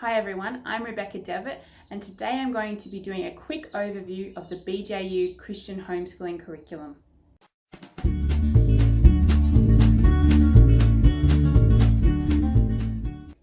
Hi everyone, I'm Rebecca Devitt, and today I'm going to be doing a quick overview of the BJU Christian homeschooling curriculum.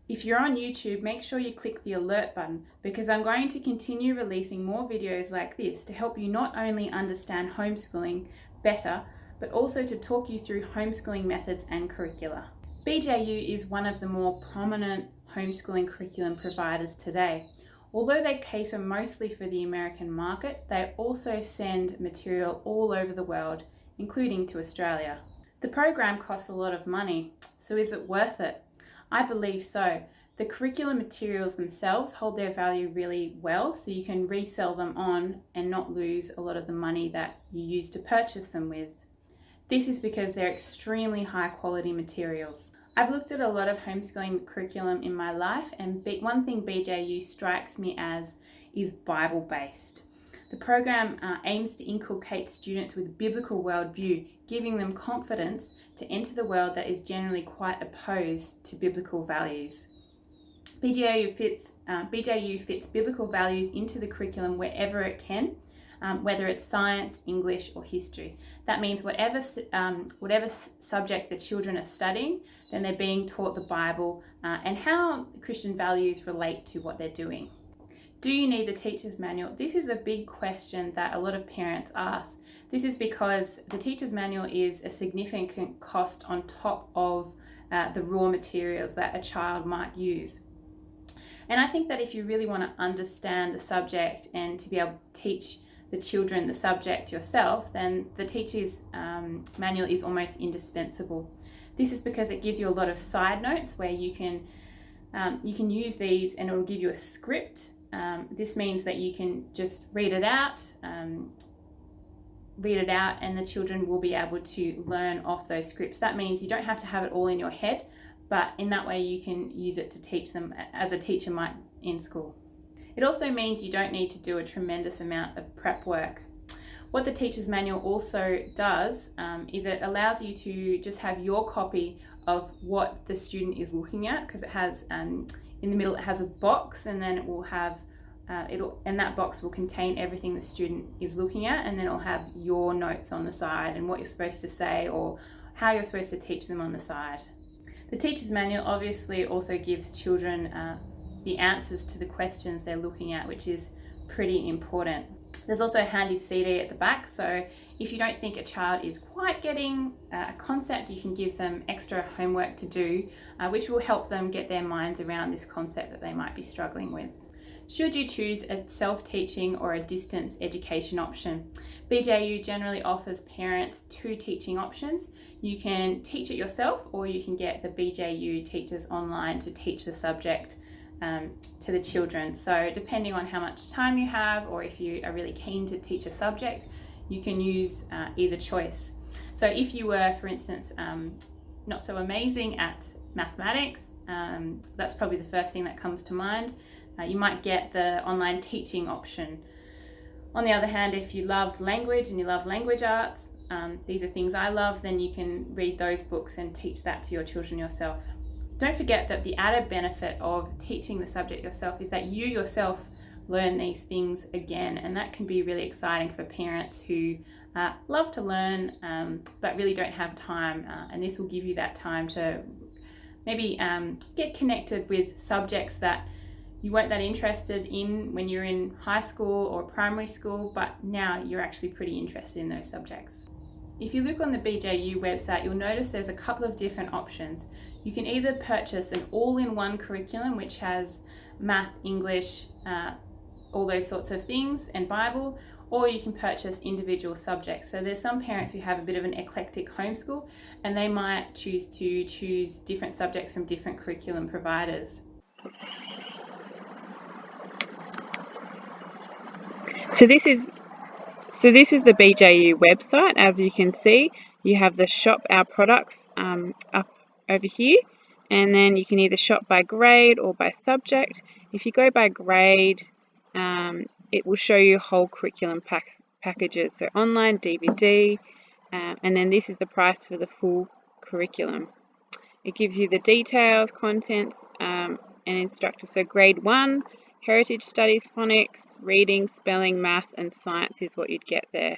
If you're on YouTube, make sure you click the alert button because I'm going to continue releasing more videos like this to help you not only understand homeschooling better, but also to talk you through homeschooling methods and curricula. BJU is one of the more prominent homeschooling curriculum providers today. Although they cater mostly for the American market, they also send material all over the world, including to Australia. The program costs a lot of money, so is it worth it? I believe so. The curriculum materials themselves hold their value really well, so you can resell them on and not lose a lot of the money that you used to purchase them with. This is because they're extremely high quality materials. I've looked at a lot of homeschooling curriculum in my life, and one thing BJU strikes me as is Bible based. The program aims to inculcate students with a biblical worldview, giving them confidence to enter the world that is generally quite opposed to biblical values. BJU fits biblical values into the curriculum wherever it can. Whether it's science, English, or history. That means whatever subject the children are studying, then they're being taught the Bible and how Christian values relate to what they're doing. Do you need the teacher's manual? This is a big question that a lot of parents ask. This is because the teacher's manual is a significant cost on top of the raw materials that a child might use. And I think that if you really want to understand the subject and to be able to teach the children the subject yourself, then the teacher's manual is almost indispensable. This is because it gives you a lot of side notes where you can use these and it will give you a script. This means that you can just read it out and the children will be able to learn off those scripts. That means you don't have to have it all in your head, but in that way you can use it to teach them as a teacher might in school. It also means you don't need to do a tremendous amount of prep work. What the teacher's manual also does is it allows you to just have your copy of what the student is looking at, because it has in the middle it has a box, and then it will have and that box will contain everything the student is looking at, and then it'll have your notes on the side and what you're supposed to say or how you're supposed to teach them on the side. The teacher's manual obviously also gives children the answers to the questions they're looking at, which is pretty important. There's also a handy CD at the back, so if you don't think a child is quite getting a concept, you can give them extra homework to do, which will help them get their minds around this concept that they might be struggling with. Should you choose a self-teaching or a distance education option? BJU generally offers parents two teaching options. You can teach it yourself, or you can get the BJU teachers online to teach the subject to the children. So depending on how much time you have, or if you are really keen to teach a subject, you can use either choice. So if you were, for instance, not so amazing at mathematics, that's probably the first thing that comes to mind. You might get the online teaching option. On the other hand, if you loved language and you love language arts, these are things I love, then you can read those books and teach that to your children yourself. Don't forget that the added benefit of teaching the subject yourself is that you yourself learn these things again, and that can be really exciting for parents who love to learn but really don't have time, and this will give you that time to maybe get connected with subjects that you weren't that interested in when you're in high school or primary school, but now you're actually pretty interested in those subjects. If you look on the BJU website, you'll notice there's a couple of different options. You can either purchase an all-in-one curriculum, which has math, English, all those sorts of things, and Bible, or you can purchase individual subjects. So there's some parents who have a bit of an eclectic homeschool, and they might choose different subjects from different curriculum providers. So this is the BJU website. As you can see, you have the shop our products up over here, and then you can either shop by grade or by subject. If you go by grade, it will show you whole curriculum packages, so online, DVD, and then this is the price for the full curriculum. It gives you the details, contents, an instructor. So grade 1, heritage studies, phonics, reading, spelling, math and science is what you'd get there.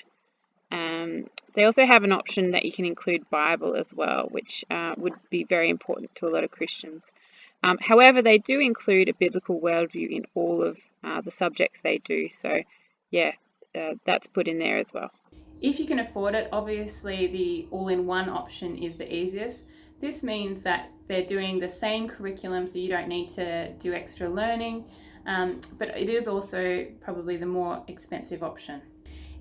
They also have an option that you can include Bible as well, which would be very important to a lot of Christians. However, they do include a biblical worldview in all of the subjects they do. So yeah, that's put in there as well. If you can afford it, obviously the all-in-one option is the easiest. This means that they're doing the same curriculum, so you don't need to do extra learning, but it is also probably the more expensive option.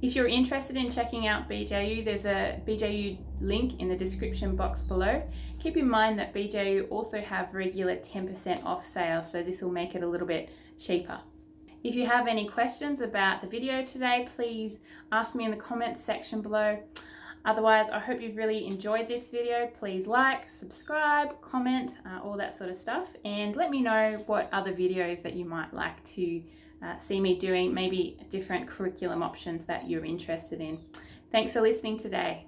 If you're interested in checking out BJU, there's a BJU link in the description box below. Keep in mind that BJU also have regular 10% off sale, so this will make it a little bit cheaper. If you have any questions about the video today, please ask me in the comments section below. Otherwise, I hope you've really enjoyed this video. Please like, subscribe, comment, all that sort of stuff, and let me know what other videos that you might like to see me doing, maybe different curriculum options that you're interested in. Thanks for listening today.